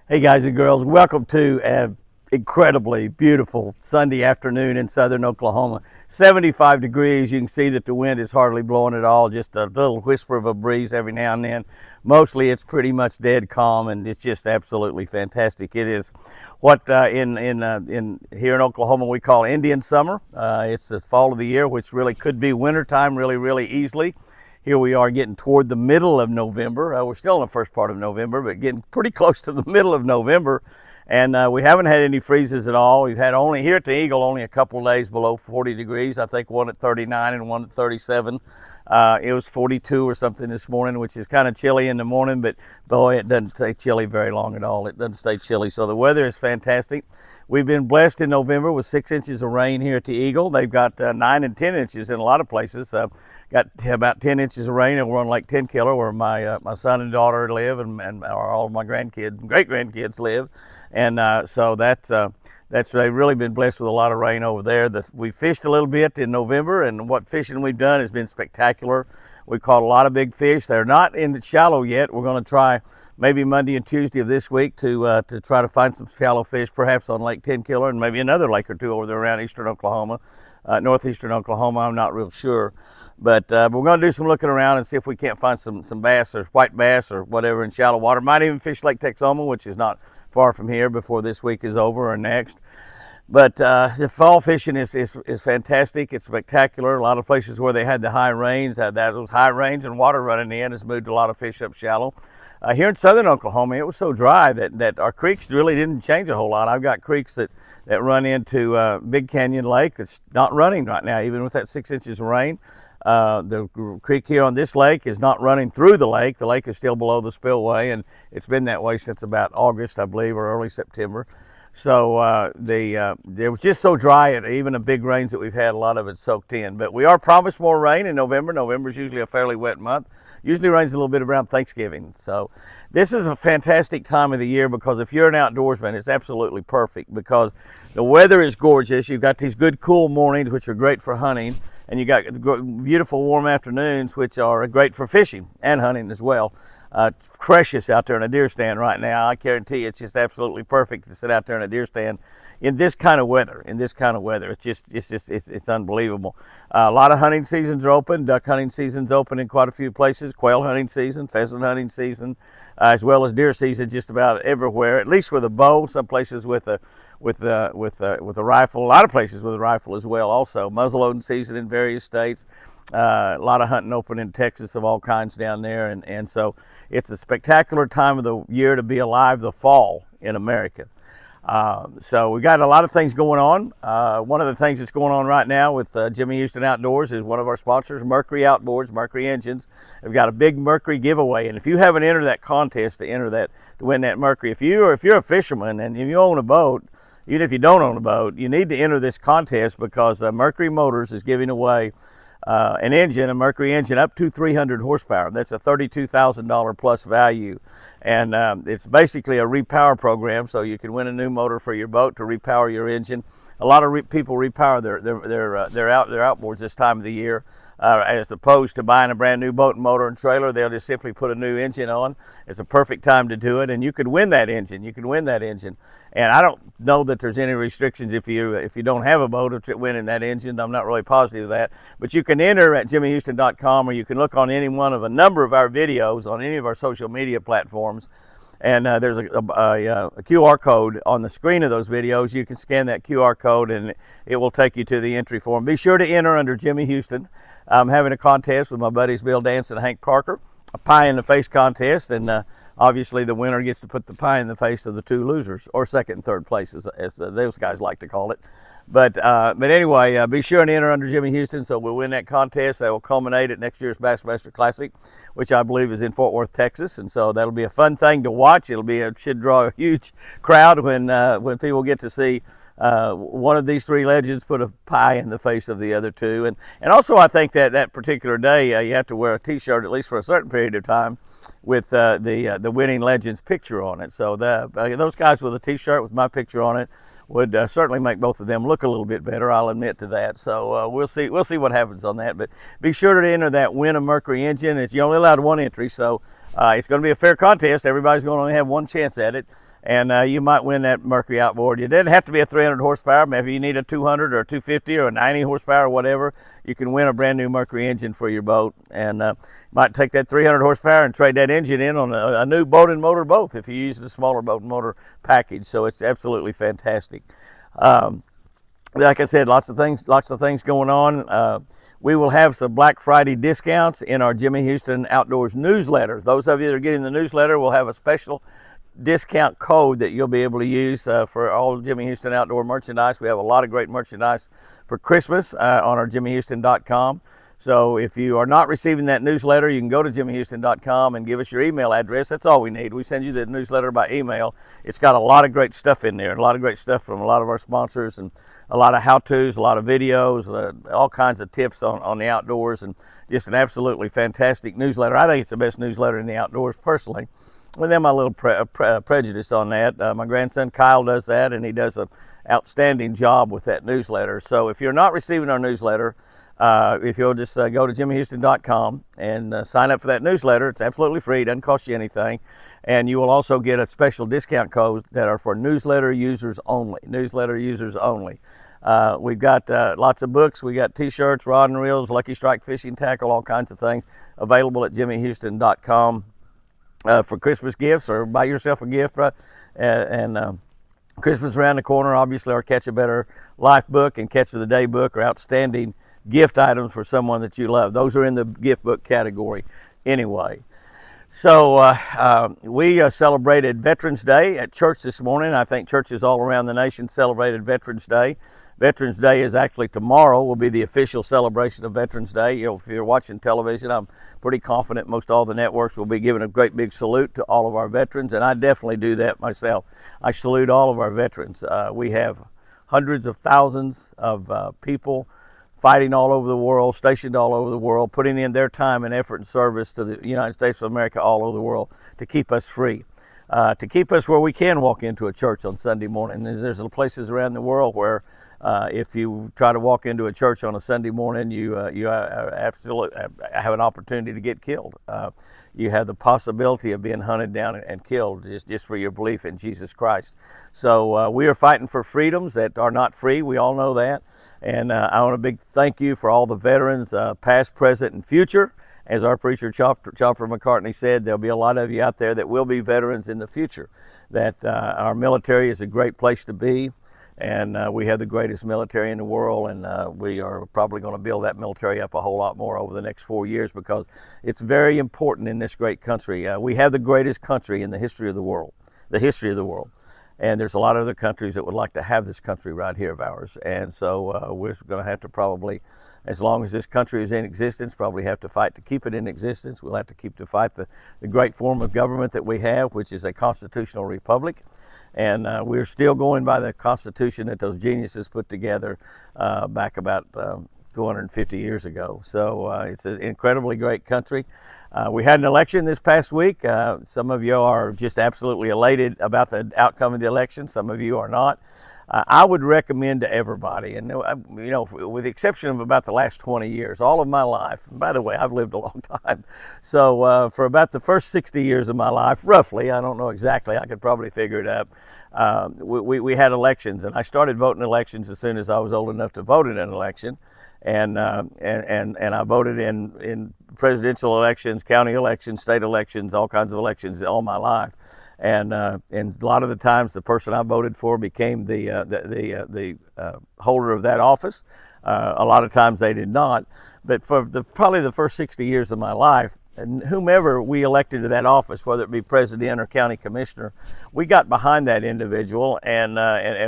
Hey guys and girls, welcome to an incredibly beautiful Sunday afternoon in southern Oklahoma. 75 degrees. You can see that the wind is hardly blowing at all, just a little whisper of a breeze every now and then. Mostly it's pretty much dead calm, and it's just absolutely fantastic. It is what in here in Oklahoma we call Indian summer. It's the fall of the year, which really could be winter time really easily. Here we are getting toward the middle of November. We're still in the first part of November, but getting pretty close to the middle of November. And we haven't had any freezes at all. We've had only here at the Eagle only a couple of days below 40 degrees. I think one at 39 and one at 37. It was 42 or something this morning, which is kind of chilly in the morning, but boy, it doesn't stay chilly very long at all. It doesn't stay chilly. So the weather is fantastic. We've been blessed in November with 6 inches of rain here at the Eagle. They've got 9 and 10 inches in a lot of places. Got about 10 inches of rain over on Lake Tenkiller, where my son and daughter live, and all of my grandkids and great grandkids live. And so they've really been blessed with a lot of rain over there. We fished a little bit in November, and what fishing we've done has been spectacular. We caught a lot of big fish. They're not in the shallow yet. We're going to try maybe Monday and Tuesday of this week to try to find some shallow fish, perhaps on Lake Tenkiller and maybe another lake or two over there around eastern Oklahoma, northeastern Oklahoma. I'm not real sure. But we're going to do some looking around and see if we can't find some bass or white bass or whatever in shallow water. Might even fish Lake Texoma, which is not far from here, before this week is over or next. But the fall fishing is fantastic. It's spectacular. A lot of places where they had the high rains, those high rains and water running in has moved a lot of fish up shallow. Here in southern Oklahoma, it was so dry that our creeks really didn't change a whole lot. I've got creeks that run into Big Canyon Lake that's not running right now, even with that 6 inches of rain. The creek here on this lake is not running through the lake. The lake is still below the spillway, and it's been that way since about August, I believe, or early September. So they were just so dry, and even the big rains that we've had, a lot of it soaked in. But we are promised more rain in November. November is usually a fairly wet month. Usually rains a little bit around Thanksgiving. So this is a fantastic time of the year, because if you're an outdoorsman, it's absolutely perfect, because the weather is gorgeous. You've got these good cool mornings, which are great for hunting, and you got beautiful warm afternoons, which are great for fishing and hunting as well. It's precious out there in a deer stand right now. I guarantee you, it's just absolutely perfect to sit out there in a deer stand in this kind of weather. It's unbelievable. A lot of hunting seasons are open. Duck hunting season's open in quite a few places. Quail hunting season, pheasant hunting season, as well as deer season just about everywhere. At least with a bow. Some places with a rifle. A lot of places with a rifle as well. Also, muzzleloading season in various states. A lot of hunting open in Texas of all kinds down there, and so it's a spectacular time of the year to be alive, the fall in America. So we got a lot of things going on. One of the things that's going on right now with Jimmy Houston Outdoors is one of our sponsors, Mercury Outboards, Mercury Engines. They've got a big Mercury giveaway, and if you haven't entered that contest to win that Mercury, if you're a fisherman and you own a boat, even if you don't own a boat, you need to enter this contest, because Mercury Motors is giving away an engine, a Mercury engine up to 300 horsepower. That's a $32,000 plus value, and it's basically a repower program, so you can win a new motor for your boat to repower your engine. A lot of people repower their outboards this time of the year. As opposed to buying a brand new boat and motor and trailer, they'll just simply put a new engine on. It's a perfect time to do it, and you could win that engine. And I don't know that there's any restrictions if you don't have a boat to winning that engine. I'm not really positive of that, but you can enter at jimmyhouston.com, or you can look on any one of a number of our videos on any of our social media platforms. And there's a QR code on the screen of those videos. You can scan that QR code, and it will take you to the entry form. Be sure to enter under Jimmy Houston. I'm having a contest with my buddies Bill Danson and Hank Parker, a pie in the face contest, and obviously the winner gets to put the pie in the face of the two losers, or second and third place, as those guys like to call it. But anyway, be sure and enter under Jimmy Houston, so we'll win that contest. That will culminate at next year's Bassmaster Classic, which I believe is in Fort Worth, Texas, and so that'll be a fun thing to watch. Should draw a huge crowd when people get to see one of these three legends put a pie in the face of the other two. And also, I think that particular day you have to wear a T-shirt, at least for a certain period of time, with the winning legend's picture on it. So those guys with a T-shirt with my picture on it would certainly make both of them look a little bit better. I'll admit to that. So we'll see what happens on that. But be sure to enter that win a Mercury engine. You're only allowed one entry, so it's going to be a fair contest. Everybody's going to only have one chance at it. and you might win that Mercury outboard. It doesn't have to be a 300 horsepower. Maybe you need a 200 or a 250 or a 90 horsepower or whatever. You can win a brand new Mercury engine for your boat, and might take that 300 horsepower and trade that engine in on a new boat and motor both if you use the smaller boat and motor package. So it's absolutely fantastic. Like I said, lots of things going on. We will have some Black Friday discounts in our Jimmy Houston Outdoors newsletter. Those of you that are getting the newsletter will have a special discount code that you'll be able to use for all Jimmy Houston Outdoor merchandise. We have a lot of great merchandise for Christmas on our jimmyhouston.com. So if you are not receiving that newsletter, you can go to jimmyhouston.com and give us your email address. That's all we need. We send you the newsletter by email. It's got a lot of great stuff in there, a lot of great stuff from a lot of our sponsors, and a lot of how-tos, a lot of videos, all kinds of tips on the outdoors, and just an absolutely fantastic newsletter. I think it's the best newsletter in the outdoors personally. Well, then my little prejudice on that. My grandson Kyle does that, and he does an outstanding job with that newsletter. So if you're not receiving our newsletter, if you'll just go to jimmyhouston.com and sign up for that newsletter, it's absolutely free, it doesn't cost you anything, and you will also get a special discount code that are for newsletter users only. Newsletter users only. We've got lots of books. We got t-shirts, rod and reels, Lucky Strike fishing tackle, all kinds of things available at jimmyhouston.com for Christmas gifts, or buy yourself a gift. Christmas around the corner. Obviously, our Catch a Better Life book and Catch of the Day book are outstanding gift items for someone that you love. Those are in the gift book category anyway. So we celebrated Veterans Day at church this morning. I think churches all around the nation celebrated Veterans Day. Veterans Day is actually tomorrow, will be the official celebration of Veterans Day. You know, if you're watching television, I'm pretty confident most all the networks will be giving a great big salute to all of our veterans, and I definitely do that myself. I salute all of our veterans. We have hundreds of thousands of people fighting all over the world, stationed all over the world, putting in their time and effort and service to the United States of America all over the world to keep us free, to keep us where we can walk into a church on Sunday morning. There's places around the world where if you try to walk into a church on a Sunday morning, you absolutely have an opportunity to get killed. You have the possibility of being hunted down and killed just for your belief in Jesus Christ. So we are fighting for freedoms that are not free. We all know that. And I want a big thank you for all the veterans, past, present, and future. As our preacher Chopper McCartney said, there'll be a lot of you out there that will be veterans in the future. That our military is a great place to be, and we have the greatest military in the world, and we are probably going to build that military up a whole lot more over the next 4 years, because it's very important in this great country. We have the greatest country in the history of the world, and there's a lot of other countries that would like to have this country right here of ours. And so we're going to have to probably, as long as this country is in existence, probably have to fight to keep it in existence. We'll have to keep to fight the great form of government that we have, which is a constitutional republic. And we're still going by the Constitution that those geniuses put together back about 250 years ago. So it's an incredibly great country. We had an election this past week. Some of you are just absolutely elated about the outcome of the election. Some of you are not. I would recommend to everybody, and you know, with the exception of about the last 20 years, all of my life, by the way, I've lived a long time, so for about the first 60 years of my life, roughly, I don't know exactly, I could probably figure it out, we had elections, and I started voting elections as soon as I was old enough to vote in an election, and I voted in presidential elections, county elections, state elections, all kinds of elections all my life. And a lot of the times the person I voted for became the holder of that office. A lot of times they did not. But for probably the first 60 years of my life, and whomever we elected to that office, whether it be president or county commissioner, we got behind that individual and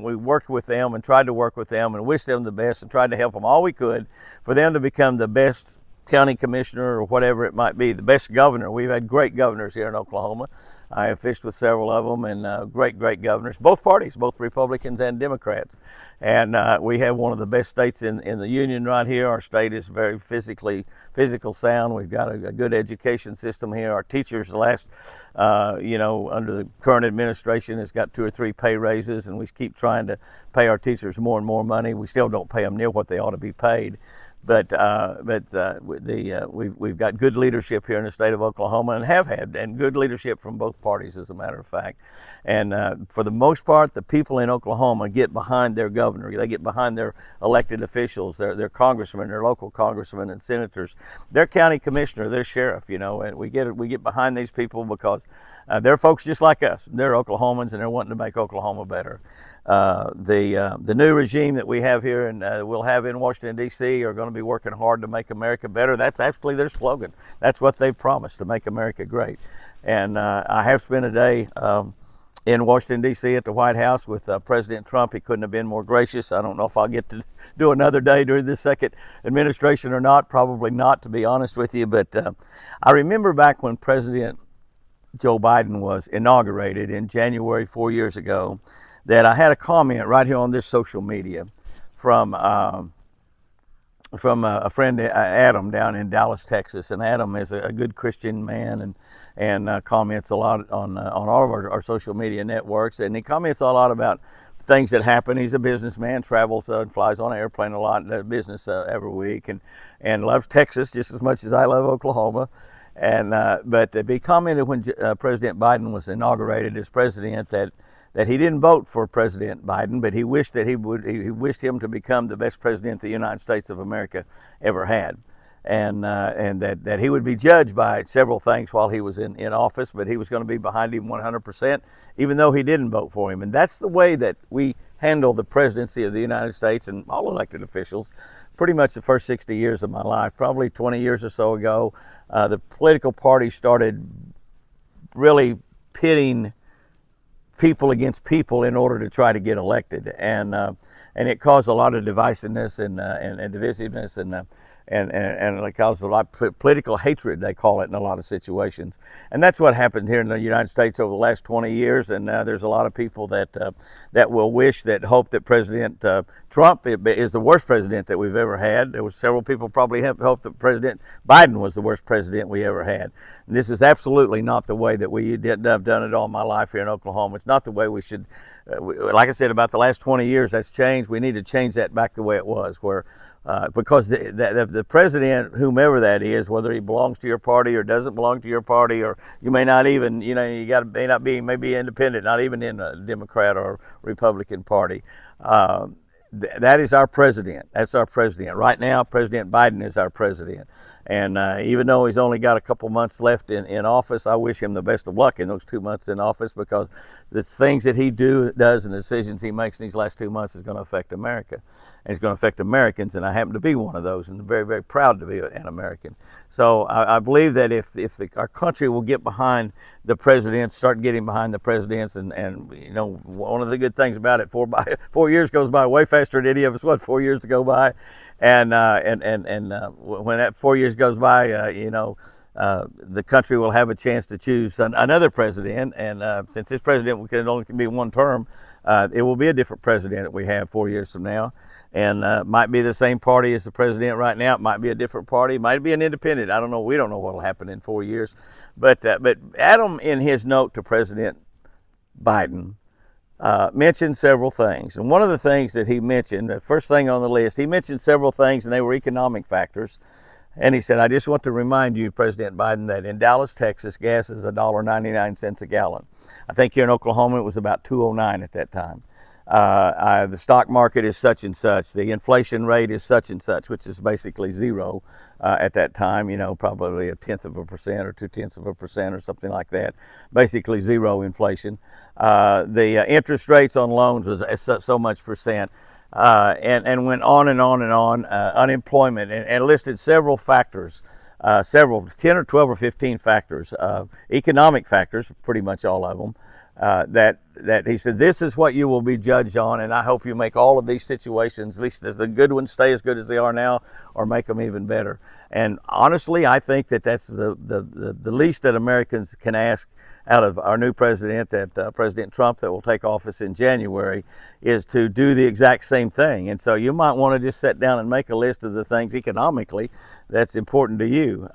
we worked with them and tried to work with them and wished them the best and tried to help them all we could for them to become the best county commissioner or whatever it might be, the best governor. We've had great governors here in Oklahoma. I have fished with several of them, and great governors, both parties, both Republicans and Democrats. And we have one of the best states in the union right here. Our state is very physical sound. We've got a good education system here. Our teachers, under the current administration, has got 2 or 3 pay raises, and we keep trying to pay our teachers more and more money. We still don't pay them near what they ought to be paid. We've got good leadership here in the state of Oklahoma, and have had, and good leadership from both parties, as a matter of fact. And for the most part, the people in Oklahoma get behind their governor. They get behind their elected officials, their congressmen, their local congressmen and senators, their county commissioner, their sheriff. And we get behind these people because they're folks just like us. They're Oklahomans, and they're wanting to make Oklahoma better. The new regime that we have here and we'll have in Washington, D.C. are going to be working hard to make America better. That's actually their slogan. That's what they've promised, to make America great. And I have spent a day in Washington, D.C. at the White House with President Trump. He couldn't have been more gracious. I don't know if I'll get to do another day during this second administration or not. Probably not, to be honest with you. But I remember back when President Joe Biden was inaugurated in January 4 years ago, that I had a comment right here on this social media from a friend, Adam, down in Dallas, Texas. And Adam is a good Christian man and comments a lot on all of our social media networks. And he comments a lot about things that happen. He's a businessman, travels and flies on an airplane a lot, does business every week, and loves Texas just as much as I love Oklahoma. And but he commented when President Biden was inaugurated as president that he didn't vote for President Biden, but he wished that he wished him to become the best president the United States of America ever had, and that he would be judged by several things while he was in office, but he was going to be behind him 100%, even though he didn't vote for him. And that's the way that we handle the presidency of the United States and all elected officials. Pretty much the first 60 years of my life, probably 20 years or so ago, the political parties started really pitting people against people in order to try to get elected, and it caused a lot of divisiveness and divisiveness and it caused a lot of political hatred, they call it, in a lot of situations. And that's what happened here in the United States over the last 20 years. And there's a lot of people that will hope that President Trump is the worst president that we've ever had. There were several people probably hoped that President Biden was the worst president we ever had. And this is absolutely not the way that I've done it all my life here in Oklahoma. It's not the way we should. Like I said, about the last 20 years, that's changed. We need to change that back the way it was, because the president, whomever that is, whether he belongs to your party or doesn't belong to your party, or you may not even, may be independent, not even in a Democrat or Republican party. That is our president. That's our president. Right now, President Biden is our president. And even though he's only got a couple months left in office, I wish him the best of luck in those 2 months in office, because the things that he does and the decisions he makes in these last 2 months is going to affect America. And it's going to affect Americans, and I happen to be one of those, and very, very proud to be an American. So I believe that if our country will get behind the presidents, start getting behind the presidents, and one of the good things about it, 4 years goes by way faster than any of us want 4 years to go by, and when that 4 years goes by, the country will have a chance to choose another president, and since this president can only be one term, it will be a different president that we have 4 years from now. And might be the same party as the president right now. It might be a different party. It might be an independent. I don't know. We don't know what will happen in 4 years. But Adam, in his note to President Biden, mentioned several things. And one of the things that he mentioned, the first thing on the list, he mentioned several things, and they were economic factors. And he said, I just want to remind you, President Biden, that in Dallas, Texas, gas is $1.99 a gallon. I think here in Oklahoma it was about $2.09 at that time. The stock market is such and such. The inflation rate is such and such, which is basically zero at that time, probably 1/10% or 0.2% or something like that. Basically zero inflation. The interest rates on loans was so much percent. And went on and on and on. Unemployment, and listed several factors, 10 or 12 or 15 factors, economic factors, pretty much all of them, that he said, this is what you will be judged on, and I hope you make all of these situations, at least as the good ones, stay as good as they are now, or make them even better. And honestly, I think that that's the least that Americans can ask out of our new president, President Trump, that will take office in January, is to do the exact same thing. And so you might want to just sit down and make a list of the things economically that's important to you.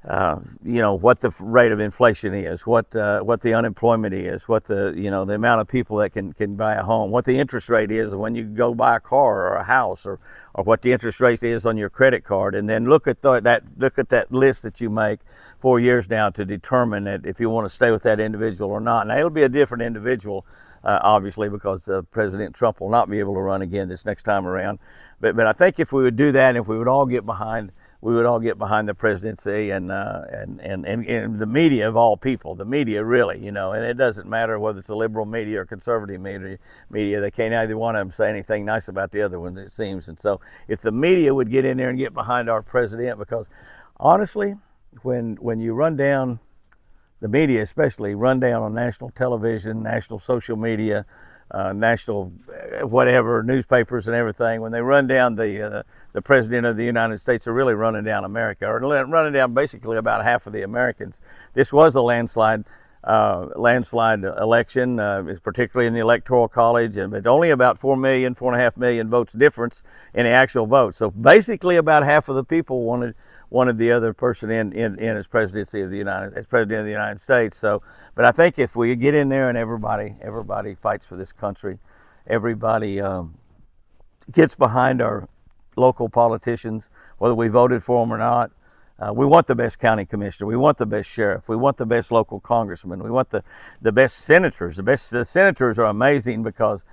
what the rate of inflation is, what the unemployment is, what the the amount of people that can buy a home, what the interest rate is when you go buy a car or a house, or what the interest rate is on your credit card, and then look at that list that you make 4 years now to determine that if you want to stay with that individual or not. Now it'll be a different individual, obviously, because President Trump will not be able to run again this next time around. But I think if we would do that, and if we would all get behind the presidency and the media, of all people, the media really, and it doesn't matter whether it's a liberal media or conservative media, they can't either one of them say anything nice about the other one, it seems. And so if the media would get in there and get behind our president, because honestly, when you run down, the media especially, run down on national television, national social media, national whatever, newspapers and everything, when they run down the president of the United States, are really running down America, or running down basically about half of the Americans. This was a landslide election, particularly in the Electoral College, but only about 4.5 million votes difference in the actual vote. So basically about half of the people wanted the other person in as president of the United States. So, but I think if we get in there and everybody fights for this country, everybody gets behind our local politicians, whether we voted for them or not. We want the best county commissioner. We want the best sheriff. We want the best local congressman. We want the best senators. The senators are amazing because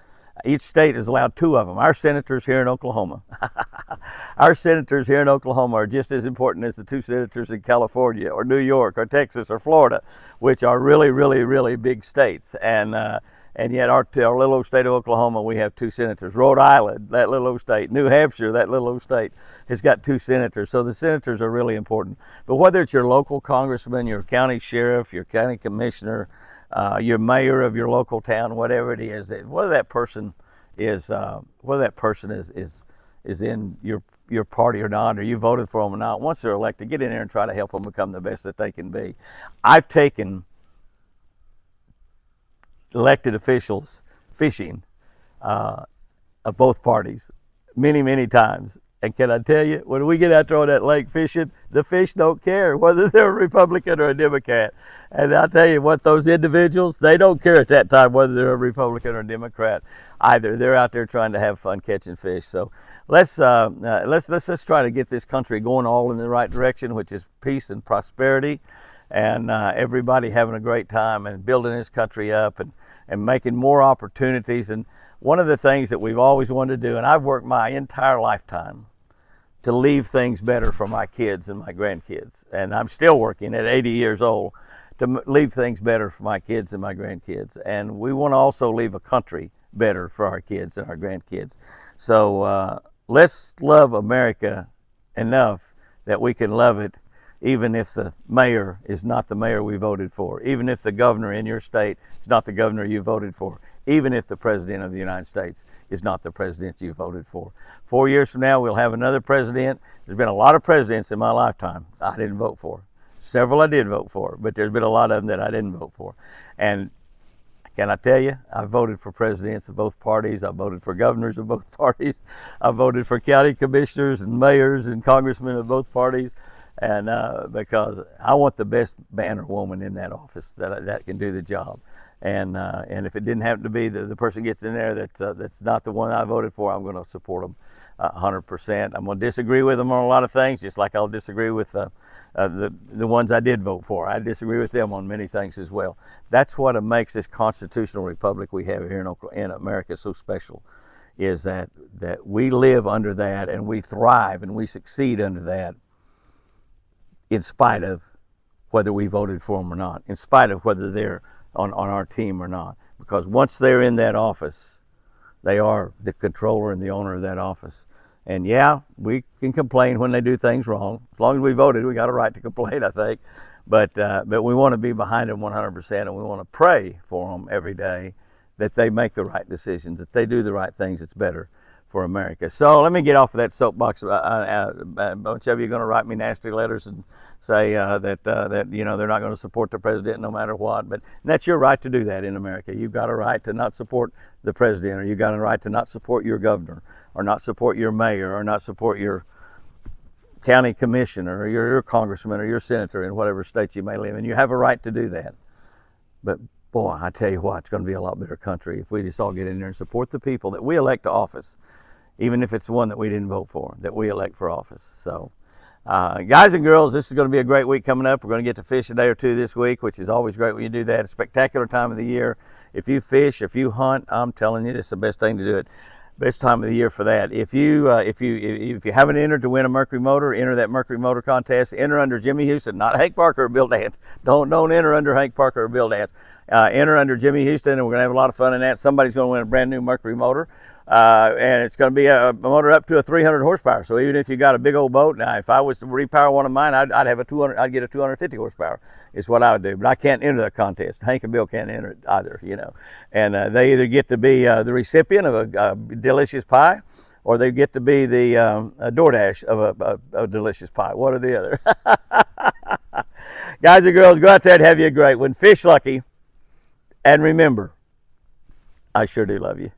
each state is allowed 2 of them. Our senators here in Oklahoma, our senators here in Oklahoma are just as important as the 2 senators in California or New York or Texas or Florida, which are really, really, really big states. And yet our little old state of Oklahoma, we have 2 senators. Rhode Island, that little old state. New Hampshire, that little old state, has got 2 senators. So the senators are really important. But whether it's your local congressman, your county sheriff, your county commissioner, your mayor of your local town, whatever it is, whether that person is in your party or not, or you voted for them or not, once they're elected, get in there and try to help them become the best that they can be. I've taken elected officials fishing of both parties many times. And can I tell you, when we get out there on that lake fishing, the fish don't care whether they're a Republican or a Democrat. And I'll tell you what, those individuals, they don't care at that time whether they're a Republican or a Democrat either. They're out there trying to have fun catching fish. So let's try to get this country going all in the right direction, which is peace and prosperity, and everybody having a great time and building this country up and making more opportunities. And one of the things that we've always wanted to do, and I've worked my entire lifetime to leave things better for my kids and my grandkids, and I'm still working at 80 years old to leave things better for my kids and my grandkids. And we want to also leave a country better for our kids and our grandkids. So let's love America enough that we can love it even if the mayor is not the mayor we voted for, even if the governor in your state is not the governor you voted for, even if the president of the United States is not the president you voted for. 4 years from now, we'll have another president. There's been a lot of presidents in my lifetime I didn't vote for. Several I did vote for, but there's been a lot of them that I didn't vote for. And can I tell you, I voted for presidents of both parties. I voted for governors of both parties. I voted for county commissioners and mayors and congressmen of both parties. And because I want the best man or woman in that office that can do the job. And if it didn't happen to be the person gets in there that's not the one I voted for, I'm going to support them 100%. I'm going to disagree with them on a lot of things, just like I'll disagree with the ones I did vote for. I disagree with them on many things as well. That's what makes this constitutional republic we have here in America so special, is that we live under that and we thrive and we succeed under that, in spite of whether we voted for them or not, in spite of whether they're on our team or not. Because once they're in that office, they are the controller and the owner of that office. And yeah, we can complain when they do things wrong. As long as we voted, we got a right to complain, I think. But we want to be behind them 100%, and we want to pray for them every day that they make the right decisions, that they do the right things. It's better for America. So let me get off of that soapbox. A bunch of you are going to write me nasty letters and say that they're not going to support the president no matter what. But that's your right to do that in America. You've got a right to not support the president, or you've got a right to not support your governor, or not support your mayor, or not support your county commissioner, or you're your congressman, or your senator in whatever state you may live in. You have a right to do that. But boy, I tell you what, it's going to be a lot better country if we just all get in there and support the people that we elect to office, even if it's the one that we didn't vote for, that we elect for office. So, guys and girls, this is going to be a great week coming up. We're going to get to fish a day or two this week, which is always great when you do that. A spectacular time of the year. If you fish, if you hunt, I'm telling you, this is the best thing to do it. Best time of the year for that. If you haven't entered to win a Mercury motor, enter that Mercury motor contest. Enter under Jimmy Houston, not Hank Parker or Bill Dance. Don't enter under Hank Parker or Bill Dance. Enter under Jimmy Houston, and we're going to have a lot of fun in that. Somebody's going to win a brand new Mercury motor. And it's going to be a motor up to a 300 horsepower. So even if you got a big old boat, now if I was to repower one of mine, I'd have a 200. I'd get a 250 horsepower. Is what I would do. But I can't enter the contest. Hank and Bill can't enter it either. You know, and they either get to be the recipient of a delicious pie, or they get to be the DoorDash of a delicious pie. One or the other. Guys and girls, go out there and have you a great one. Fish lucky, and remember, I sure do love you.